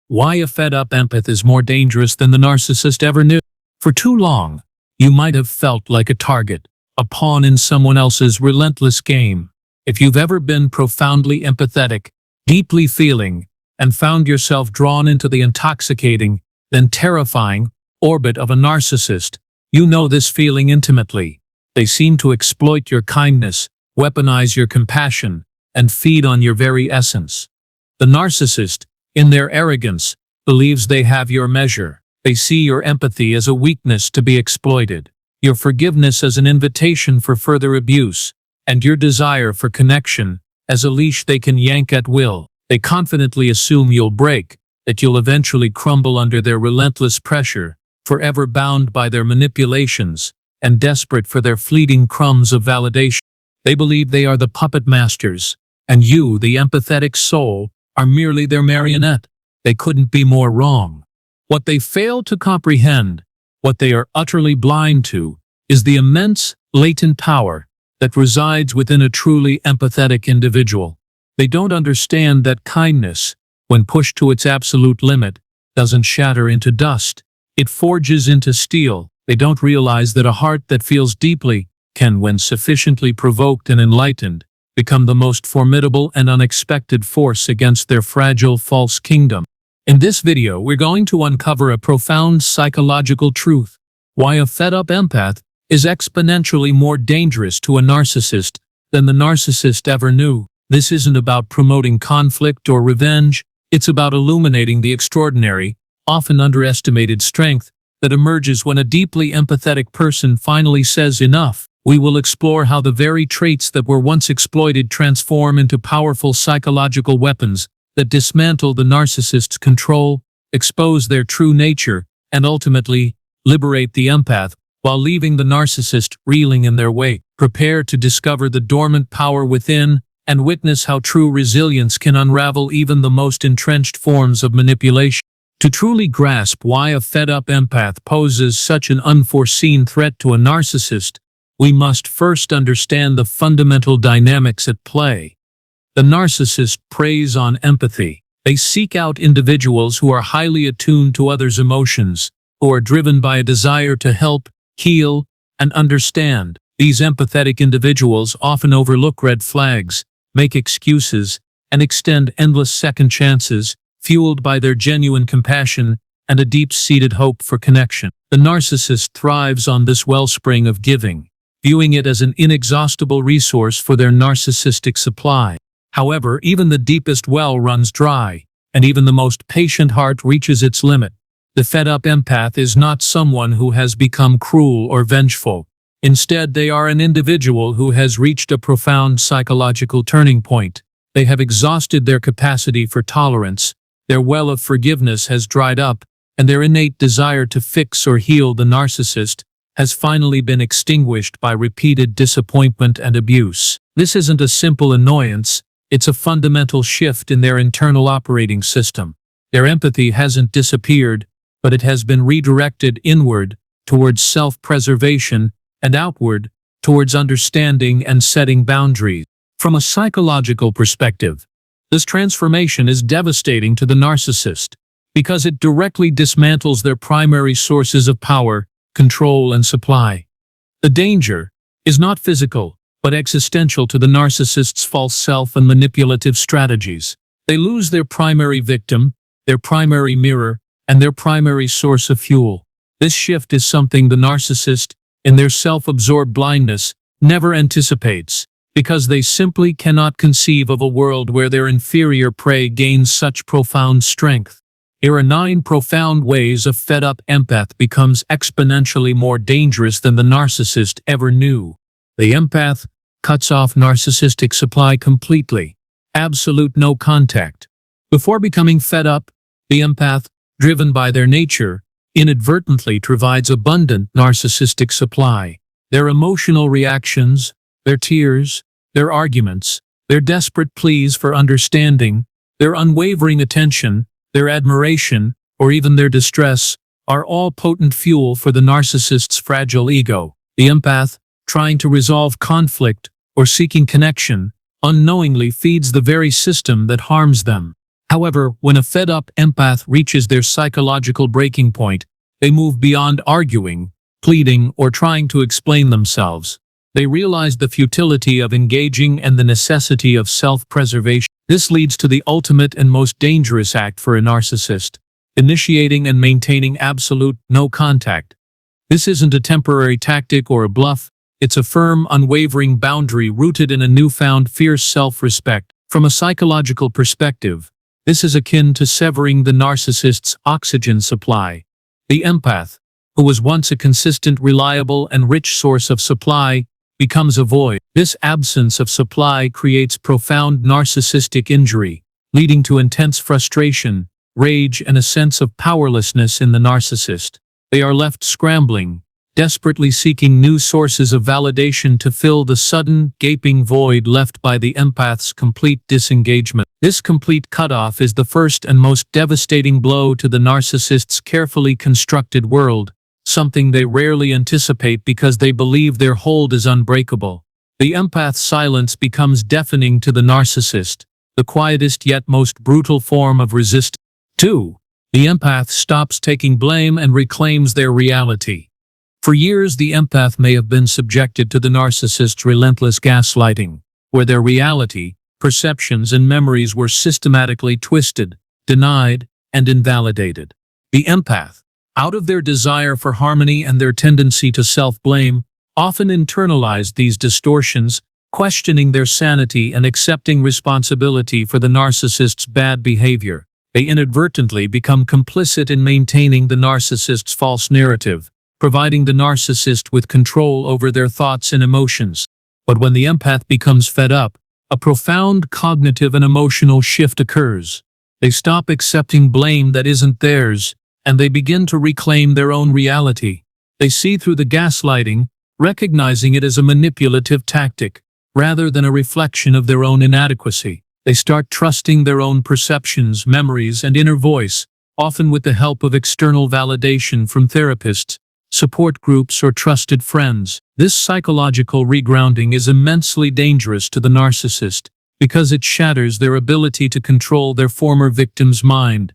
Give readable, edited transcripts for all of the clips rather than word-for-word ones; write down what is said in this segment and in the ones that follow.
Why a fed-up empath is more dangerous than the narcissist ever knew. For too long, you might have felt like a target, a pawn in someone else's relentless game. If you've ever been profoundly empathetic, deeply feeling, and found yourself drawn into the intoxicating, then terrifying, orbit of a narcissist, you know this feeling intimately. They seem to exploit your kindness, weaponize your compassion, and feed on your very essence. The narcissist, in their arrogance, believes they have your measure. They see your empathy as a weakness to be exploited, your forgiveness as an invitation for further abuse, and your desire for connection as a leash they can yank at will. They confidently assume you'll break, that you'll eventually crumble under their relentless pressure, forever bound by their manipulations, and desperate for their fleeting crumbs of validation. They believe they are the puppet masters, and you, the empathetic soul, are merely their marionette. They couldn't be more wrong. What they fail to comprehend, what they are utterly blind to, is the immense, latent power that resides within a truly empathetic individual. They don't understand that kindness, when pushed to its absolute limit, doesn't shatter into dust. It forges into steel. They don't realize that a heart that feels deeply can, when sufficiently provoked and enlightened, become the most formidable and unexpected force against their fragile false kingdom. In this video, we're going to uncover a profound psychological truth: why a fed-up empath is exponentially more dangerous to a narcissist than the narcissist ever knew. This isn't about promoting conflict or revenge. It's about illuminating the extraordinary, often underestimated strength that emerges when a deeply empathetic person finally says enough. We will explore how the very traits that were once exploited transform into powerful psychological weapons that dismantle the narcissist's control, expose their true nature, and ultimately liberate the empath while leaving the narcissist reeling in their wake. Prepare to discover the dormant power within and witness how true resilience can unravel even the most entrenched forms of manipulation. To truly grasp why a fed-up empath poses such an unforeseen threat to a narcissist, we must first understand the fundamental dynamics at play. The narcissist preys on empathy. They seek out individuals who are highly attuned to others' emotions, who are driven by a desire to help, heal, and understand. These empathetic individuals often overlook red flags, make excuses, and extend endless second chances, fueled by their genuine compassion and a deep-seated hope for connection. The narcissist thrives on this wellspring of giving, viewing it as an inexhaustible resource for their narcissistic supply. However, even the deepest well runs dry, and even the most patient heart reaches its limit. The fed-up empath is not someone who has become cruel or vengeful. Instead, they are an individual who has reached a profound psychological turning point. They have exhausted their capacity for tolerance, their well of forgiveness has dried up, and their innate desire to fix or heal the narcissist has finally been extinguished by repeated disappointment and abuse. This isn't a simple annoyance, it's a fundamental shift in their internal operating system. Their empathy hasn't disappeared, but it has been redirected inward, towards self-preservation, and outward, towards understanding and setting boundaries. From a psychological perspective, this transformation is devastating to the narcissist, because it directly dismantles their primary sources of power, control, and supply. The danger is not physical, but existential to the narcissist's false self and manipulative strategies. They lose their primary victim, their primary mirror, and their primary source of fuel. This shift is something the narcissist, in their self-absorbed blindness, never anticipates, because they simply cannot conceive of a world where their inferior prey gains such profound strength. Here are 9 profound ways a fed-up empath becomes exponentially more dangerous than the narcissist ever knew. The empath cuts off narcissistic supply completely. Absolute no contact. Before becoming fed up, the empath, driven by their nature, inadvertently provides abundant narcissistic supply. Their emotional reactions, their tears, their arguments, their desperate pleas for understanding, their unwavering attention, their admiration, or even their distress, are all potent fuel for the narcissist's fragile ego. The empath, trying to resolve conflict or seeking connection, unknowingly feeds the very system that harms them. However, when a fed-up empath reaches their psychological breaking point, they move beyond arguing, pleading, or trying to explain themselves. They realize the futility of engaging and the necessity of self-preservation. This leads to the ultimate and most dangerous act for a narcissist: initiating and maintaining absolute no contact. This isn't a temporary tactic or a bluff. It's a firm, unwavering boundary rooted in a newfound fierce self-respect. From a psychological perspective, this is akin to severing the narcissist's oxygen supply. The empath, who was once a consistent, reliable, and rich source of supply, becomes a void. This absence of supply creates profound narcissistic injury, leading to intense frustration, rage, and a sense of powerlessness in the narcissist. They are left scrambling, desperately seeking new sources of validation to fill the sudden, gaping void left by the empath's complete disengagement. This complete cutoff is the first and most devastating blow to the narcissist's carefully constructed world, something they rarely anticipate because they believe their hold is unbreakable. The empath's silence becomes deafening to the narcissist, the quietest yet most brutal form of resistance. 2. The empath stops taking blame and reclaims their reality. For years, the empath may have been subjected to the narcissist's relentless gaslighting, where their reality, perceptions, and memories were systematically twisted, denied, and invalidated. The empath, out of their desire for harmony and their tendency to self-blame, often internalized these distortions, questioning their sanity and accepting responsibility for the narcissist's bad behavior. They inadvertently become complicit in maintaining the narcissist's false narrative, providing the narcissist with control over their thoughts and emotions. But when the empath becomes fed up, a profound cognitive and emotional shift occurs. They stop accepting blame that isn't theirs, and they begin to reclaim their own reality. They see through the gaslighting, recognizing it as a manipulative tactic, rather than a reflection of their own inadequacy. They start trusting their own perceptions, memories, and inner voice, often with the help of external validation from therapists, support groups, or trusted friends. This psychological regrounding is immensely dangerous to the narcissist because it shatters their ability to control their former victim's mind.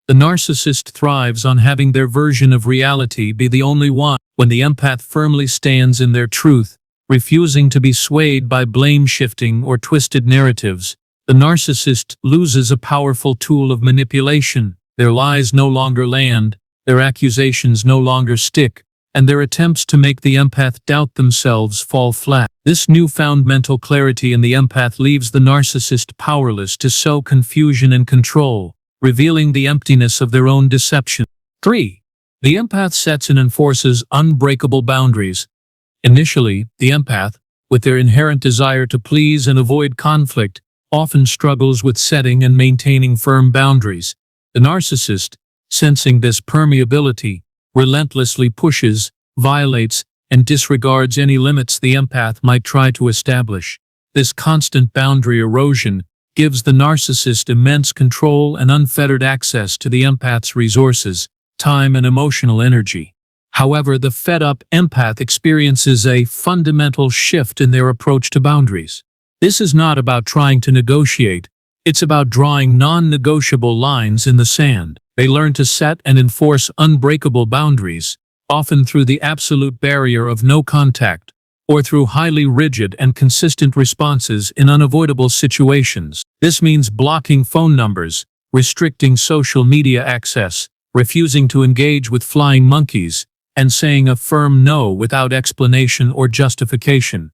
The narcissist thrives on having their version of reality be the only one. When the empath firmly stands in their truth, refusing to be swayed by blame-shifting or twisted narratives, the narcissist loses a powerful tool of manipulation. Their lies no longer land, their accusations no longer stick, and their attempts to make the empath doubt themselves fall flat. This newfound mental clarity in the empath leaves the narcissist powerless to sow confusion and control, revealing the emptiness of their own deception. 3. The empath sets and enforces unbreakable boundaries. Initially, the empath, with their inherent desire to please and avoid conflict, often struggles with setting and maintaining firm boundaries. The narcissist, sensing this permeability, relentlessly pushes, violates, and disregards any limits the empath might try to establish. This constant boundary erosion gives the narcissist immense control and unfettered access to the empath's resources, time, and emotional energy. However, the fed-up empath experiences a fundamental shift in their approach to boundaries. This is not about trying to negotiate, it's about drawing non-negotiable lines in the sand. They learn to set and enforce unbreakable boundaries, often through the absolute barrier of no contact, or through highly rigid and consistent responses in unavoidable situations. This means blocking phone numbers, restricting social media access, refusing to engage with flying monkeys, and saying a firm no without explanation or justification.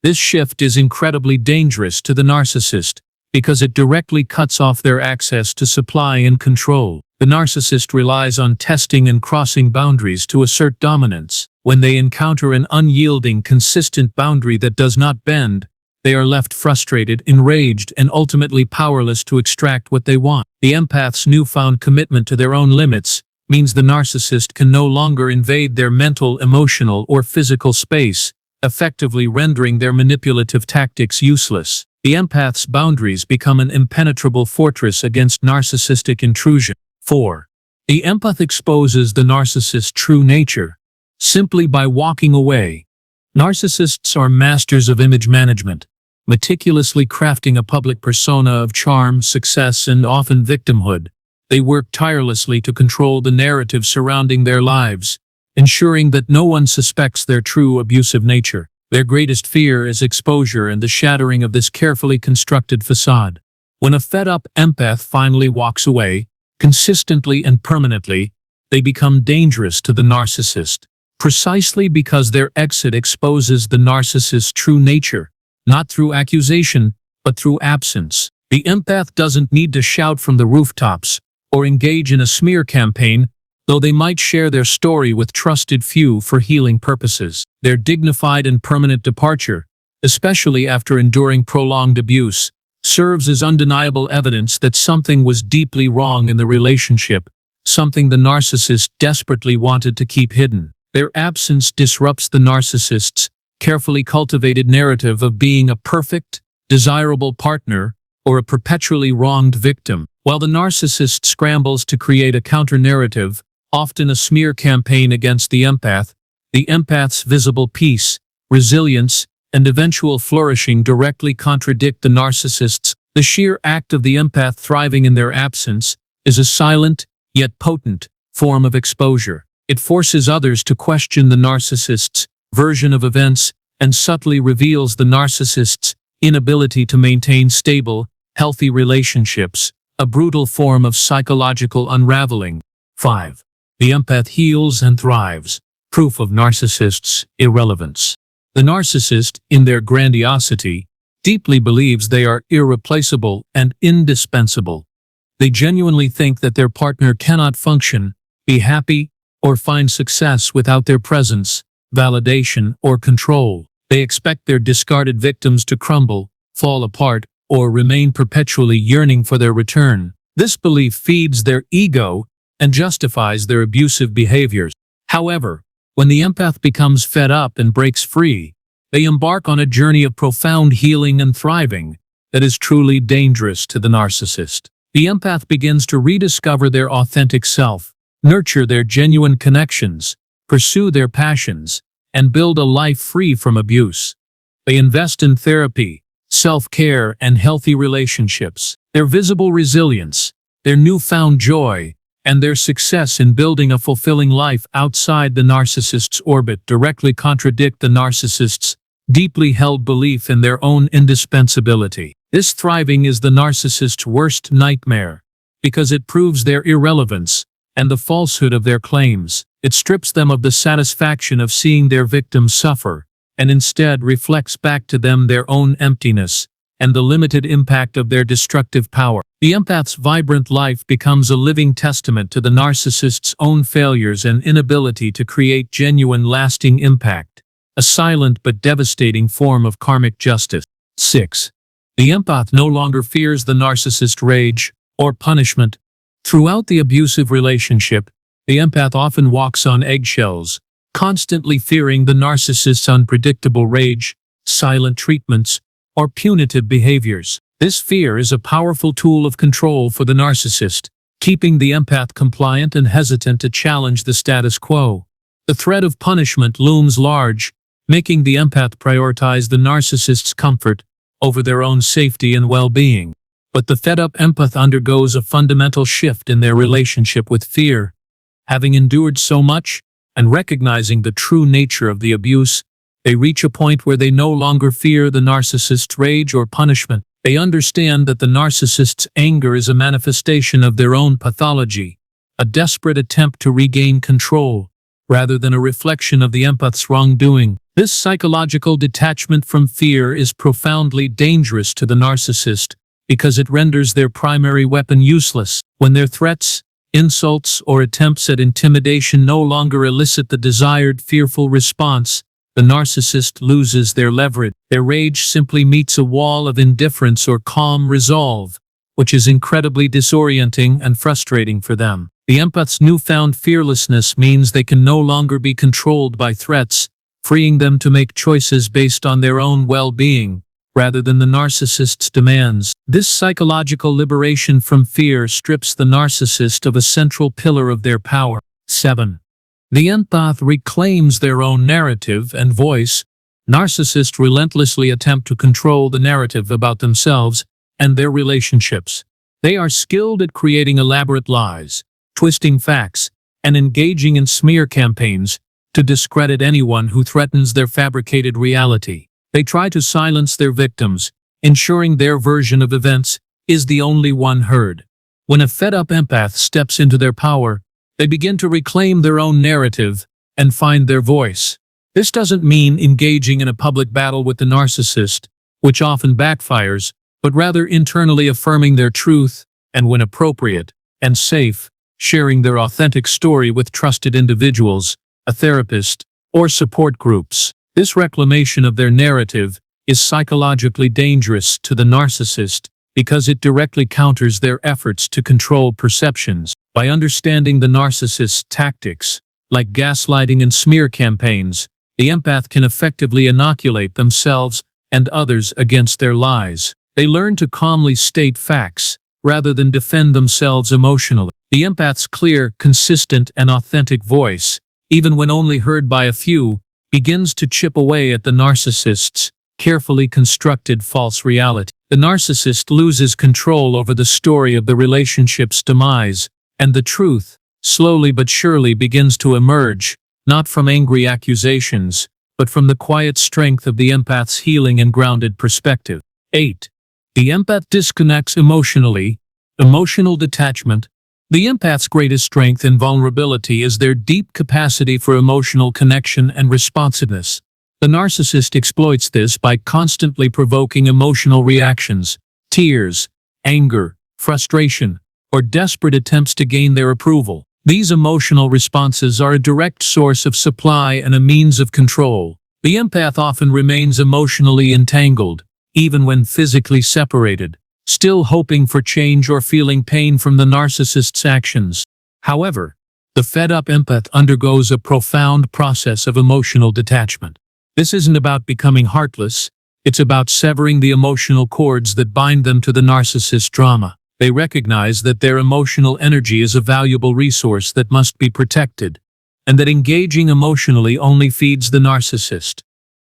This shift is incredibly dangerous to the narcissist because it directly cuts off their access to supply and control. The narcissist relies on testing and crossing boundaries to assert dominance. When they encounter an unyielding, consistent boundary that does not bend, they are left frustrated, enraged, and ultimately powerless to extract what they want. The empath's newfound commitment to their own limits means the narcissist can no longer invade their mental, emotional, or physical space, effectively rendering their manipulative tactics useless. The empath's boundaries become an impenetrable fortress against narcissistic intrusion. 4. The empath exposes the narcissist's true nature simply by walking away. Narcissists are masters of image management, meticulously crafting a public persona of charm, success, and often victimhood. They work tirelessly to control the narrative surrounding their lives, ensuring that no one suspects their true abusive nature. Their greatest fear is exposure and the shattering of this carefully constructed facade. When a fed-up empath finally walks away, consistently and permanently, they become dangerous to the narcissist, precisely because their exit exposes the narcissist's true nature, not through accusation, but through absence. The empath doesn't need to shout from the rooftops or engage in a smear campaign, though they might share their story with trusted few for healing purposes. Their dignified and permanent departure, especially after enduring prolonged abuse, serves as undeniable evidence that something was deeply wrong in the relationship, something the narcissist desperately wanted to keep hidden. Their absence disrupts the narcissist's carefully cultivated narrative of being a perfect, desirable partner or a perpetually wronged victim. While the narcissist scrambles to create a counter-narrative, often a smear campaign against the empath's visible peace, resilience, and eventual flourishing directly contradict the narcissist's. The sheer act of the empath thriving in their absence is a silent, yet potent, form of exposure. It forces others to question the narcissist's version of events and subtly reveals the narcissist's inability to maintain stable, healthy relationships, a brutal form of psychological unraveling. 5. The empath heals and thrives. Proof of narcissist's irrelevance. The narcissist, in their grandiosity, deeply believes they are irreplaceable and indispensable. They genuinely think that their partner cannot function, be happy, or find success without their presence, validation, or control. They expect their discarded victims to crumble, fall apart, or remain perpetually yearning for their return. This belief feeds their ego and justifies their abusive behaviors. However, when the empath becomes fed up and breaks free, they embark on a journey of profound healing and thriving that is truly dangerous to the narcissist. The empath begins to rediscover their authentic self, nurture their genuine connections, pursue their passions, and build a life free from abuse. They invest in therapy, self-care, and healthy relationships. Their visible resilience, their newfound joy, and their success in building a fulfilling life outside the narcissist's orbit directly contradict the narcissist's deeply held belief in their own indispensability. This thriving is the narcissist's worst nightmare, because it proves their irrelevance and the falsehood of their claims. It strips them of the satisfaction of seeing their victims suffer, and instead reflects back to them their own emptiness and the limited impact of their destructive power. The empath's vibrant life becomes a living testament to the narcissist's own failures and inability to create genuine lasting impact, a silent but devastating form of karmic justice. 6. The empath no longer fears the narcissist's rage or punishment. Throughout the abusive relationship, the empath often walks on eggshells, constantly fearing the narcissist's unpredictable rage, silent treatments, or punitive behaviors. This fear is a powerful tool of control for the narcissist, keeping the empath compliant and hesitant to challenge the status quo. The threat of punishment looms large, making the empath prioritize the narcissist's comfort over their own safety and well-being. But the fed-up empath undergoes a fundamental shift in their relationship with fear. Having endured so much, and recognizing the true nature of the abuse, they reach a point where they no longer fear the narcissist's rage or punishment. They understand that the narcissist's anger is a manifestation of their own pathology, a desperate attempt to regain control, rather than a reflection of the empath's wrongdoing. This psychological detachment from fear is profoundly dangerous to the narcissist because it renders their primary weapon useless. When their threats, insults, or attempts at intimidation no longer elicit the desired fearful response, the narcissist loses their leverage. Their rage simply meets a wall of indifference or calm resolve, which is incredibly disorienting and frustrating for them. The empath's newfound fearlessness means they can no longer be controlled by threats, freeing them to make choices based on their own well-being, rather than the narcissist's demands. This psychological liberation from fear strips the narcissist of a central pillar of their power. 7. The empath reclaims their own narrative and voice, Narcissists relentlessly attempt to control the narrative about themselves and their relationships. They are skilled at creating elaborate lies, twisting facts, and engaging in smear campaigns to discredit anyone who threatens their fabricated reality. They try to silence their victims, ensuring their version of events is the only one heard. When a fed-up empath steps into their power, they begin to reclaim their own narrative and find their voice. This doesn't mean engaging in a public battle with the narcissist, which often backfires, but rather internally affirming their truth and, when appropriate and safe, sharing their authentic story with trusted individuals, a therapist, or support groups. This reclamation of their narrative is psychologically dangerous to the narcissist because it directly counters their efforts to control perceptions. By understanding the narcissist's tactics, like gaslighting and smear campaigns, the empath can effectively inoculate themselves and others against their lies. They learn to calmly state facts, rather than defend themselves emotionally. The empath's clear, consistent, and authentic voice, even when only heard by a few, begins to chip away at the narcissist's carefully constructed false reality. The narcissist loses control over the story of the relationship's demise, and the truth, slowly but surely, begins to emerge, not from angry accusations, but from the quiet strength of the empath's healing and grounded perspective. 8. The empath disconnects emotionally. Emotional detachment. The empath's greatest strength and vulnerability is their deep capacity for emotional connection and responsiveness. The narcissist exploits this by constantly provoking emotional reactions, tears, anger, frustration, or desperate attempts to gain their approval. These emotional responses are a direct source of supply and a means of control. The empath often remains emotionally entangled, even when physically separated, still hoping for change or feeling pain from the narcissist's actions. However, the fed-up empath undergoes a profound process of emotional detachment. This isn't about becoming heartless, it's about severing the emotional cords that bind them to the narcissist's drama. They recognize that their emotional energy is a valuable resource that must be protected, and that engaging emotionally only feeds the narcissist.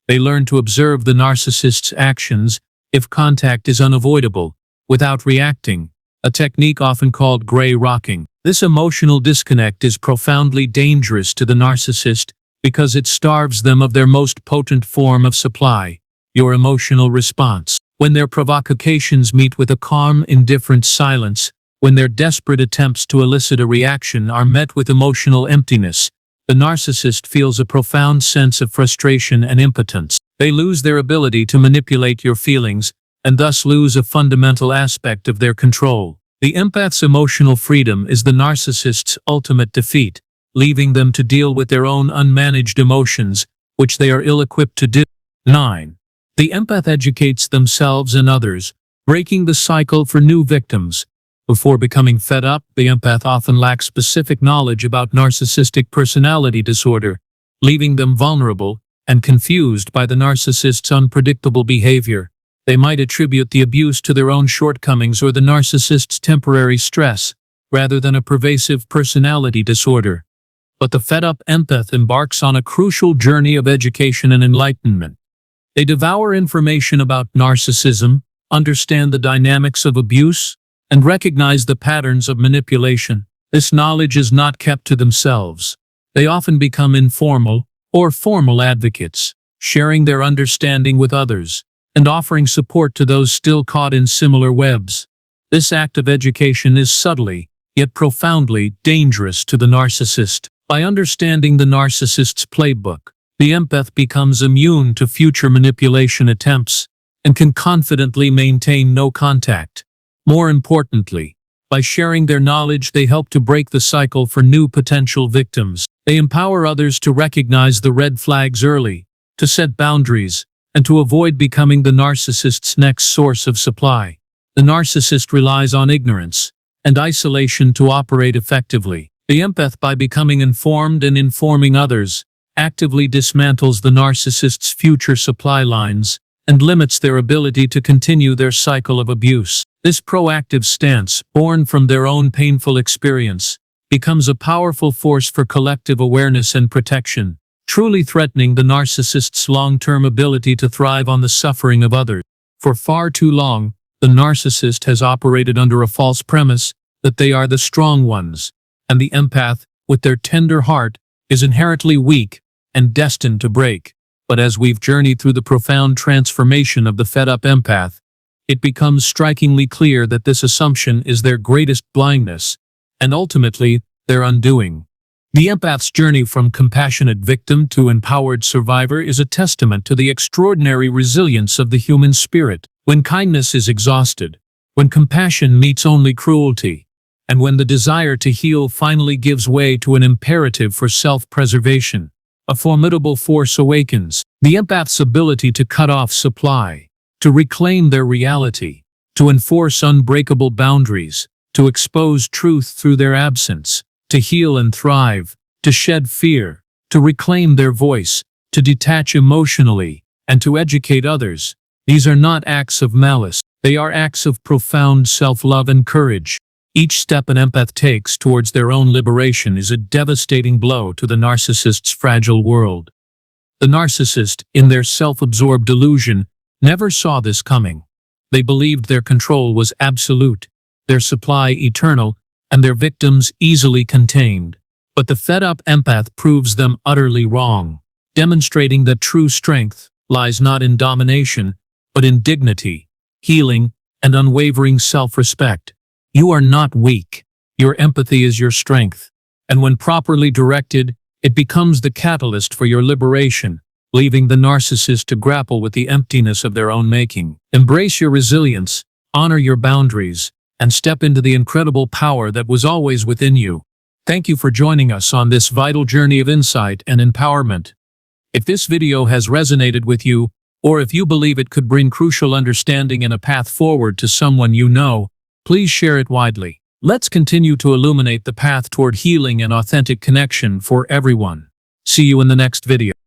They learn to observe the narcissist's actions if contact is unavoidable, without reacting, a technique often called gray rocking. This emotional disconnect is profoundly dangerous to the narcissist because it starves them of their most potent form of supply, your emotional response. When their provocations meet with a calm, indifferent silence, when their desperate attempts to elicit a reaction are met with emotional emptiness, the narcissist feels a profound sense of frustration and impotence. They lose their ability to manipulate your feelings, and thus lose a fundamental aspect of their control. The empath's emotional freedom is the narcissist's ultimate defeat, leaving them to deal with their own unmanaged emotions, which they are ill-equipped to do. 9. The empath educates themselves and others, breaking the cycle for new victims. Before becoming fed up, the empath often lacks specific knowledge about narcissistic personality disorder, leaving them vulnerable and confused by the narcissist's unpredictable behavior. They might attribute the abuse to their own shortcomings or the narcissist's temporary stress, rather than a pervasive personality disorder. But the fed-up empath embarks on a crucial journey of education and enlightenment. They devour information about narcissism, understand the dynamics of abuse, and recognize the patterns of manipulation. This knowledge is not kept to themselves. They often become informal or formal advocates, sharing their understanding with others, and offering support to those still caught in similar webs. This act of education is subtly, yet profoundly, dangerous to the narcissist. By understanding the narcissist's playbook, the empath becomes immune to future manipulation attempts and can confidently maintain no contact. More importantly, by sharing their knowledge, they help to break the cycle for new potential victims. They empower others to recognize the red flags early, to set boundaries, and to avoid becoming the narcissist's next source of supply. The narcissist relies on ignorance and isolation to operate effectively. The empath, by becoming informed and informing others, actively dismantles the narcissist's future supply lines and limits their ability to continue their cycle of abuse. This proactive stance, born from their own painful experience, becomes a powerful force for collective awareness and protection. truly threatening the narcissist's long-term ability to thrive on the suffering of others. For far too long, the narcissist has operated under a false premise that they are the strong ones, and the empath, with their tender heart, is inherently weak and destined to break. But as we've journeyed through the profound transformation of the fed-up empath, it becomes strikingly clear that this assumption is their greatest blindness, and ultimately, their undoing. The empath's journey from compassionate victim to empowered survivor is a testament to the extraordinary resilience of the human spirit. When kindness is exhausted, when compassion meets only cruelty, and when the desire to heal finally gives way to an imperative for self-preservation, a formidable force awakens. The empath's ability to cut off supply, to reclaim their reality, to enforce unbreakable boundaries, to expose truth through their absence, to heal and thrive, to shed fear, to reclaim their voice, to detach emotionally, and to educate others. These are not acts of malice, they are acts of profound self-love and courage. Each step an empath takes towards their own liberation is a devastating blow to the narcissist's fragile world. The narcissist, in their self-absorbed delusion, never saw this coming. They believed their control was absolute, their supply eternal, and their victims easily contained. But the fed-up empath proves them utterly wrong, demonstrating that true strength lies not in domination, but in dignity, healing, and unwavering self-respect. You are not weak. Your empathy is your strength, and when properly directed, it becomes the catalyst for your liberation, leaving the narcissist to grapple with the emptiness of their own making. Embrace your resilience, honor your boundaries, and step into the incredible power that was always within you. Thank you for joining us on this vital journey of insight and empowerment. If this video has resonated with you, or if you believe it could bring crucial understanding and a path forward to someone you know, please share it widely. Let's continue to illuminate the path toward healing and authentic connection for everyone. See you in the next video.